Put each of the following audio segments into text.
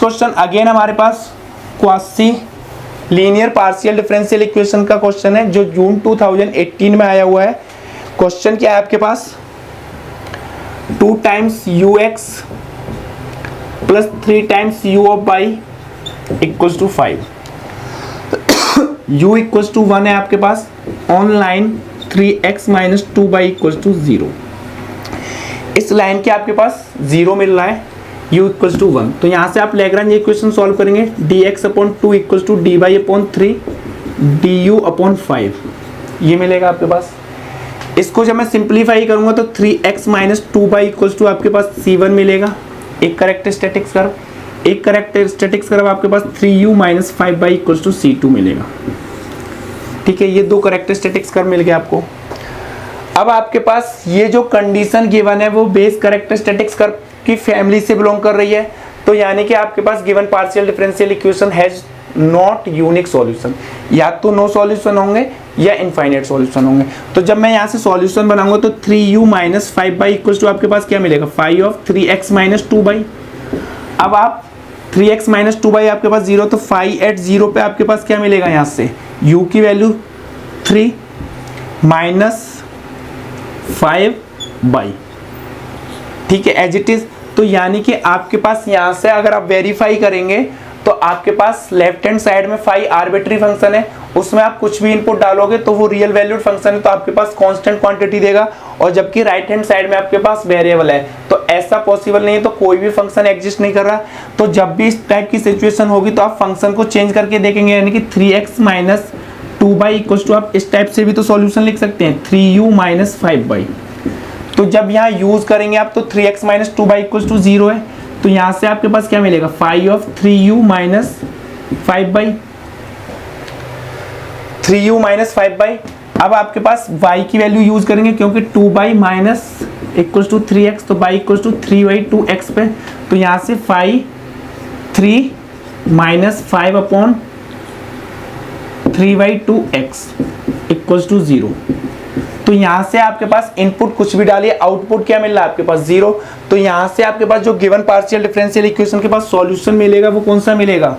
Question again हमारे पास quasi linear partial differential equation का क्वेश्चन है जो जून 2018 में आया हुआ है। क्वेश्चन क्या है आपके पास, 2 times ux plus 3 times u of y equals to 5। u equals to 1 है आपके पास, on line 3x minus 2y equals to 0। इस लाइन के आपके पास 0 मिल रहा है, u इक्वल्स टू 1। तो यहाँ से आप लैग्रांज इक्वेशन सॉल्व करेंगे, dx upon 2 equals to dy upon 3 du upon 5, ये मिलेगा आपके पास। इसको जब मैं सिंप्लीफाई करूंगा तो 3x minus 2y equals to आपके पास c1 मिलेगा, एक करेक्टरिस्टिक्स कर्व। एक करेक्टरिस्टिक्स कर्व आपके पास 3u minus 5y equals to c2 मिलेगा। ठीक है, ये दो करेक्टरिस्टिक्स कर्व मिल गए आपको। अब आपके पास ये जो कंडीशन गिवन है वो बेस करेक्टरिस्टिक्स कर्व की फैमिली से बिलोंग कर रही है। तो यानी कि आपके पास given partial differential equation has not unique solution, या तो नो सॉल्यूशन होंगे या इनफाइनाइट सॉल्यूशन होंगे। तो जब मैं यहाँ से सॉल्यूशन बनाऊंगा तो 3u minus 5y equals to आपके पास क्या मिलेगा, 5 ऑफ 3x माइनस 2y। अब आप 3x माइनस 2y आपके पास 0, तो 5 एट 0 पे आपके पास क्या मिलेगा, यहाँ से u की वैल्यू 3 माइनस 5y। ठीक है, एज इट इज। तो यानी कि आपके पास यहाँ से अगर आप वेरीफाई करेंगे तो आपके पास लेफ्ट हैंड साइड में फाई आर्बिट्री फंक्शन है, उसमें आप कुछ भी इनपुट डालोगे तो वो रियल वैल्यूड फंक्शन है, तो आपके पास कांस्टेंट क्वांटिटी देगा। और जबकि राइट हैंड साइड में आपके पास वेरिएबल है, तो ऐसा पॉसिबल नहीं है, तो कोई भी फंक्शन एग्जिस्ट नहीं कर रहा। तो जब भी इस टाइप की सिचुएशन होगी तो आप फंक्शन को चेंज करके देखेंगे, यानी कि 3x minus 2y equals to आप इस टाइप से भी तो सॉल्यूशन लिख सकते हैं, 3u माइनस 5y। तो जब यहाँ यूज करेंगे आप तो 3x minus 2y equals to 0 है, तो यहाँ से आपके पास क्या मिलेगा, 5 of 3u minus 5y, 3u minus 5y। अब आपके पास y की वैल्यू यूज करेंगे क्योंकि 2y minus equals to 3x, तो y equals to 3y 2x पे। तो यहाँ से 5 3 minus 5 upon 3y 2x equals to 0। तो यहाँ से आपके पास इनपुट कुछ भी डालिए, आउटपुट क्या मिल रहा है आपके पास 0। तो यहाँ से आपके पास जो गिवन पार्शियल डिफरेंशियल इक्वेशन के पास सॉल्यूशन मिलेगा वो कौन सा मिलेगा,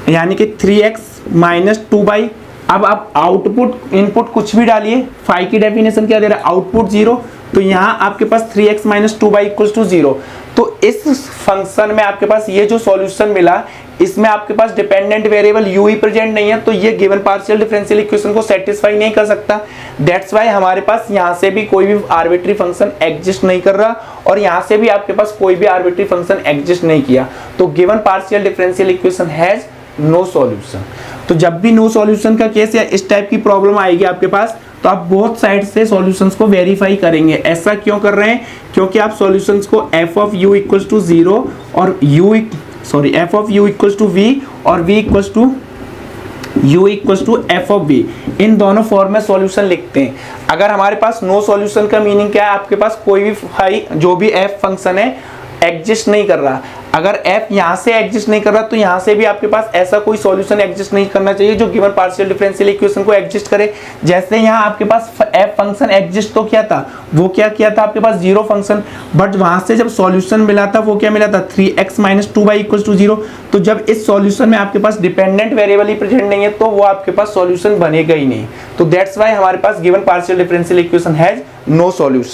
यानी कि 3x माइनस 2y। अब आप आउटपुट इनपुट कुछ भी डालिए, फाई की डेफिनेशन क्या दे रहा है, आउटपुट 0। तो यहाँ आपके पास 3x minus 2y equals to 0। तो इस फंक्शन में आपके पास ये जो सॉल्यूशन मिला, इसमें आपके पास डिपेंडेंट वेरिएबल u ही प्रेजेंट नहीं है, तो ये गिवन पार्शियल डिफरेंशियल इक्वेशन को सेटिस्फाई नहीं कर सकता। दैट्स वाई हमारे पास यहाँ से भी कोई भी आर्बिट्री फंक्शन एग्जिस्ट नहीं कर रहा, और यहाँ से भी आपके पास कोई भी आर्बिट्री फंक्शन एग्जिस्ट नहीं किया। तो given partial differential equation has no solution. तो जब भी नो सॉल्यूशन का केस या इस टाइप की प्रॉब्लम आएगी आपके पास, तो आप बोथ साइड से सॉल्यूशंस को वेरीफाई करेंगे। ऐसा क्यों कर रहे हैं, क्योंकि आप सॉल्यूशंस को f of u equals to 0 और f of u equals to v और v equals to u equals to f of v, इन दोनों फॉर्म में सॉल्यूशन लिखते हैं। अगर हमारे पास नो सॉल्यूशन का मीनिंग क्या है, आपके पास कोई भी फाई जो भी f फंक्शन है एग्जिस्ट नहीं कर रहा। अगर f यहाँ से एग्जिस्ट नहीं कर रहा तो यहाँ से भी आपके पास ऐसा कोई सॉल्यूशन एग्जिस्ट नहीं करना चाहिए जो गिवन पार्शियल डिफरेंशियल इक्वेशन को एग्जिस्ट करे। जैसे यहाँ आपके पास f फंक्शन एग्जिस्ट तो क्या था, वो क्या किया था आपके पास 0 फंक्शन, बट वहां से जब सॉल्यूशन मिला था वो क्या मिला था, 3x minus 2y equals to 0। तो जब इस सॉल्यूशन में आपके पास डिपेंडेंट वेरिएबल ही प्रेजेंट नहीं है तो वो आपके पास सॉल्यूशन बनेगा ही नहीं। तो दैट्स वाई हमारे पास given partial differential equation has no solution.